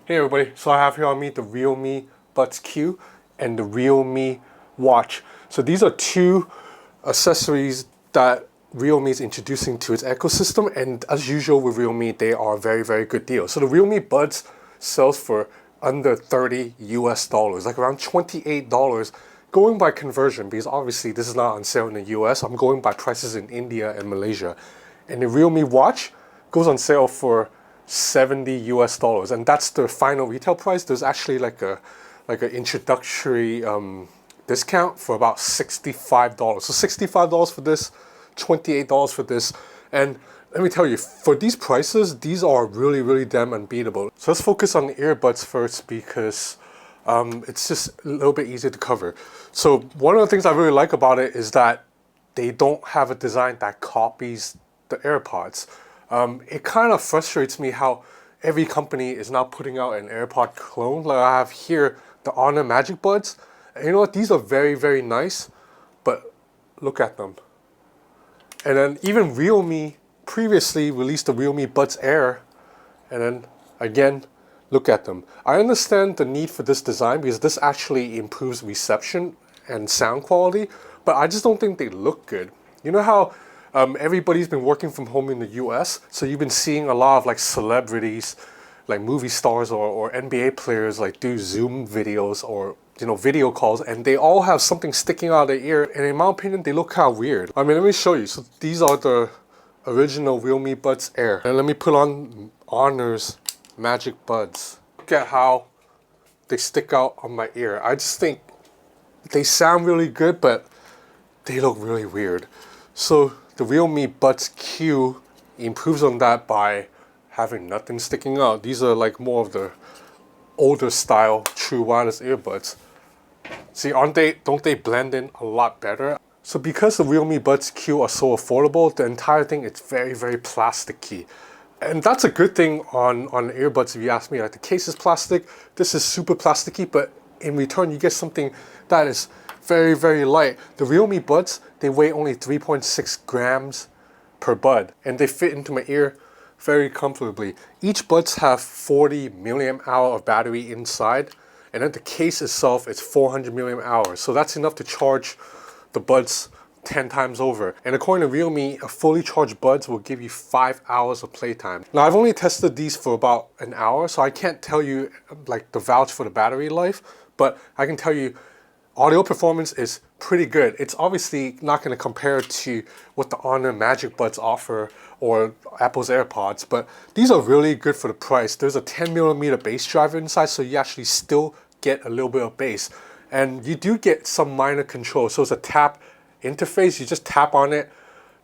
Hey everybody, so I have here on me the Realme Buds Q and the Realme Watch. So these are two accessories that Realme is introducing to its ecosystem, and as usual with Realme, they are very good deals. So the Realme Buds sells for under 30 US dollars, like around $28, going by conversion, because obviously this is not on sale in the US. I'm going by prices in India and Malaysia. And the Realme Watch goes on sale for 70 US dollars, and that's the final retail price. There's actually like an introductory discount for about $65. So $65 for this, $28 for this. And let me tell you, for these prices, these are really damn unbeatable. So let's focus on the earbuds first, because it's just a little bit easier to cover. So one of the things I really like about it is that they don't have a design that copies the AirPods. It kind of frustrates me how every company is now putting out an AirPod clone. Like I have here the Honor Magic Buds. And you know what? These are very nice, but look at them. And then even Realme previously released the Realme Buds Air, and then again, look at them. I understand the need for this design because this actually improves reception and sound quality, but I just don't think they look good. You know how everybody's been working from home in the US, so you've been seeing a lot of like celebrities, like movie stars or NBA players, like do Zoom videos or video calls, and they all have something sticking out of their ear, and in my opinion they look kind of weird. I mean, let me show you. So these are the original Realme Buds Air, and let me put on Honor's Magic Buds. Look at how they stick out on my ear. I just think they sound really good, but they look really weird. So the Realme Buds Q improves on that by having nothing sticking out. These are like more of the older style true wireless earbuds. See, don't they blend in a lot better? So because the Realme Buds Q are so affordable, the entire thing is very plasticky. And that's a good thing on earbuds if you ask me. Like the case is plastic, this is super plasticky, but in return you get something that is very light. The Realme Buds, they weigh only 3.6 grams per bud, and they fit into my ear very comfortably. Each buds have 40 milliamp hour of battery inside, and then the case itself is 400 milliamp hours. So that's enough to charge the buds 10 times over. And according to Realme, a fully charged buds will give you 5 hours of playtime. Now I've only tested these for about an hour, so I can't tell you like the vouch for the battery life, but I can tell you audio performance is pretty good. It's obviously not going to compare to what the Honor Magic Buds offer or Apple's AirPods, but these are really good for the price. There's a 10mm bass driver inside, so you actually still get a little bit of bass. And you do get some minor control. So it's a tap interface. You just tap on it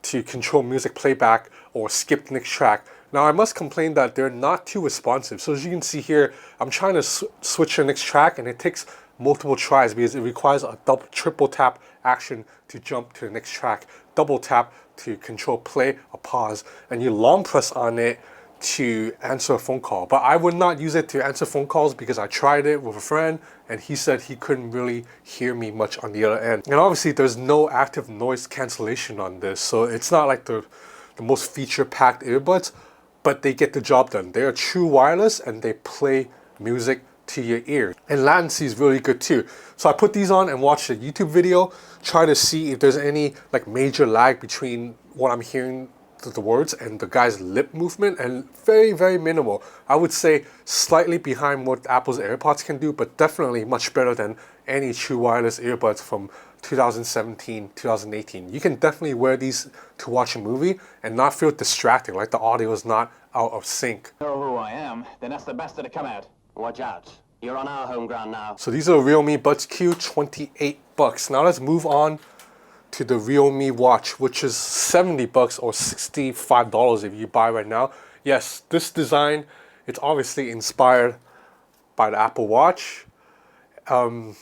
to control music playback or skip the next track. Now I must complain that they're not too responsive. So as you can see here, I'm trying to switch to the next track, and it takes multiple tries because it requires a triple tap action to jump to the next track, double tap to control play or pause, and you long press on it to answer a phone call. But I would not use it to answer phone calls because I tried it with a friend and he said he couldn't really hear me much on the other end. And obviously there's no active noise cancellation on this, so it's not like the most feature-packed earbuds, but they get the job done. They are true wireless and they play music to your ear, and latency is really good too. So I put these on and watched a YouTube video, try to see if there's any like major lag between what I'm hearing the words and the guy's lip movement, and very minimal. I would say slightly behind what Apple's AirPods can do, but definitely much better than any true wireless earbuds from 2017, 2018. You can definitely wear these to watch a movie and not feel distracted, like the audio is not out of sync. Know who I am, then that's the best to come out. Watch out. You're on our home ground now. So these are Realme Buds Q, 28 bucks. Now let's move on to the Realme Watch, which is 70 bucks or $65 if you buy right now. Yes, this design, it's obviously inspired by the Apple Watch. And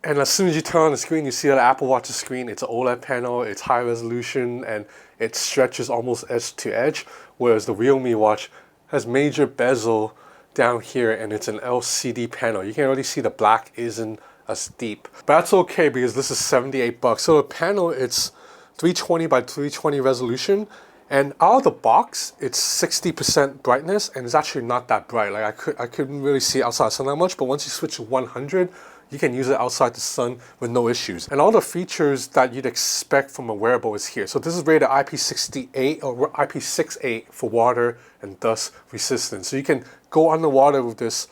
as soon as you turn on the screen, you see that the Apple Watch's screen, it's an OLED panel, it's high resolution, and it stretches almost edge to edge, whereas the Realme Watch has major bezel down here, and it's an LCD panel. You can already see the black isn't as deep, but that's okay because this is 78 bucks. So the panel, it's 320 by 320 resolution, And out of the box, it's 60% brightness, and it's actually not that bright. Like I couldn't really see outside the sun that much, but once you switch to 100, you can use it outside the sun with no issues. And all the features that you'd expect from a wearable is here. So this is rated IP68 or IP68 for water and dust resistance. So you can go underwater with this,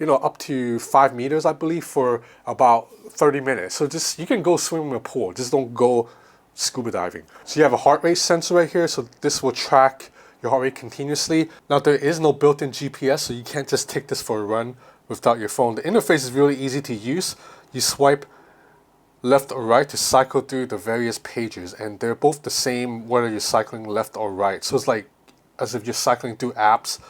you know, up to 5 meters, I believe, for about 30 minutes. So just, you can go swim in a pool, just don't go scuba diving. So you have a heart rate sensor right here, so this will track your heart rate continuously. Now there is no built-in GPS, so you can't just take this for a run without your phone. The interface is really easy to use. You swipe left or right to cycle through the various pages, and they're both the same whether you're cycling left or right. So it's like as if you're cycling through apps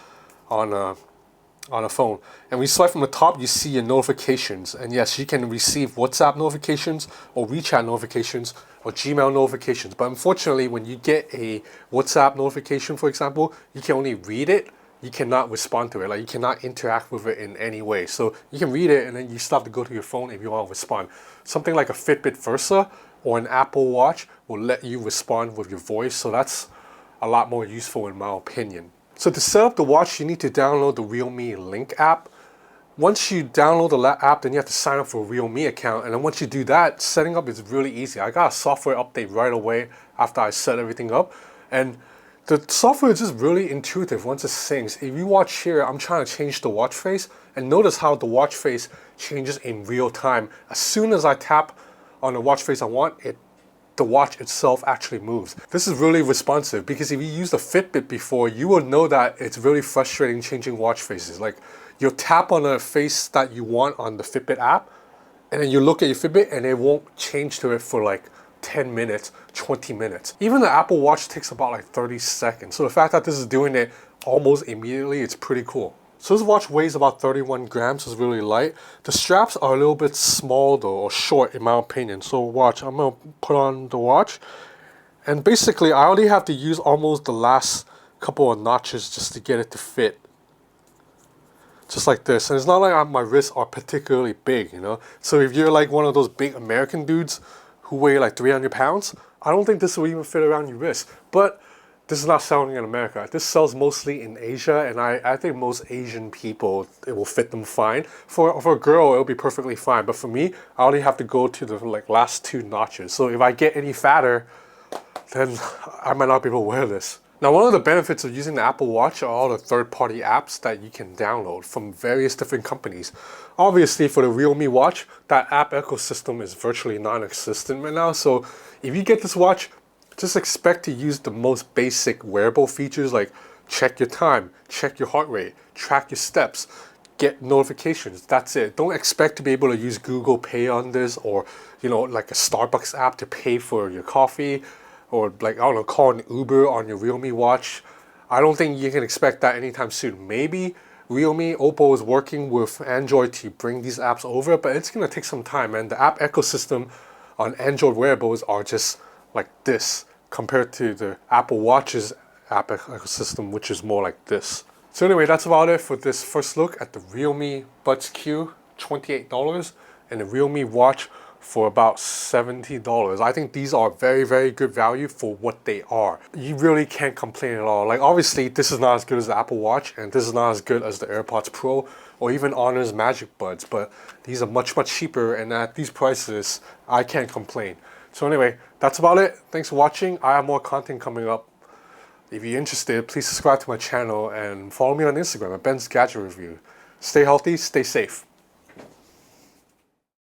on a phone. And when you swipe from the top, you see your notifications. And yes, you can receive WhatsApp notifications or WeChat notifications or Gmail notifications. But unfortunately, when you get a WhatsApp notification, for example, you can only read it. You cannot respond to it. Like, you cannot interact with it in any way. So you can read it and then you still have to go to your phone if you want to respond. Something like a Fitbit Versa or an Apple Watch will let you respond with your voice. So that's a lot more useful in my opinion. So to set up the watch, you need to download the Realme Link app. Once you download the app, then you have to sign up for a Realme account. And then once you do that, setting up is really easy. I got a software update right away after I set everything up. And the software is just really intuitive once it syncs. If you watch here, I'm trying to change the watch face. And notice how the watch face changes in real time. As soon as I tap on the watch face I want, the watch itself actually moves. This is really responsive because if you used a Fitbit before, you will know that it's really frustrating changing watch faces. Like, you'll tap on a face that you want on the Fitbit app, and then you look at your Fitbit and it won't change to it for like 10 minutes, 20 minutes. Even the Apple Watch takes about like 30 seconds. So the fact that this is doing it almost immediately, it's pretty cool. So this watch weighs about 31 grams, so it's really light. The straps are a little bit small though, or short in my opinion. So watch, I'm gonna put on the watch. And basically I only have to use almost the last couple of notches just to get it to fit. Just like this. And it's not like my wrists are particularly big, you know. So if you're like one of those big American dudes who weigh like 300 pounds, I don't think this will even fit around your wrist. But this is not selling in America. This sells mostly in Asia, and I think most Asian people, it will fit them fine. For a girl, it'll be perfectly fine. But for me, I only have to go to the like last 2 notches. So if I get any fatter, then I might not be able to wear this. Now, one of the benefits of using the Apple Watch are all the third-party apps that you can download from various different companies. Obviously, for the Realme Watch, that app ecosystem is virtually non-existent right now. So if you get this watch, just expect to use the most basic wearable features like check your time, check your heart rate, track your steps, get notifications. That's it. Don't expect to be able to use Google Pay on this, or, you know, like a Starbucks app to pay for your coffee, or like, I don't know, call an Uber on your Realme Watch. I don't think you can expect that anytime soon. Maybe Realme, Oppo is working with Android to bring these apps over, but it's gonna take some time. And the app ecosystem on Android wearables are just like this compared to the Apple Watch's app ecosystem, which is more like this. So anyway, that's about it for this first look at the Realme Buds Q, $28, and the Realme Watch for about $70. I think these are very, very good value for what they are. You really can't complain at all. Like, obviously, this is not as good as the Apple Watch, and this is not as good as the AirPods Pro or even Honor's Magic Buds, but these are much, much cheaper, and at these prices, I can't complain. So anyway, that's about it. Thanks for watching. I have more content coming up. If you're interested, please subscribe to my channel and follow me on Instagram at Ben's Gadget Review. Stay healthy, stay safe.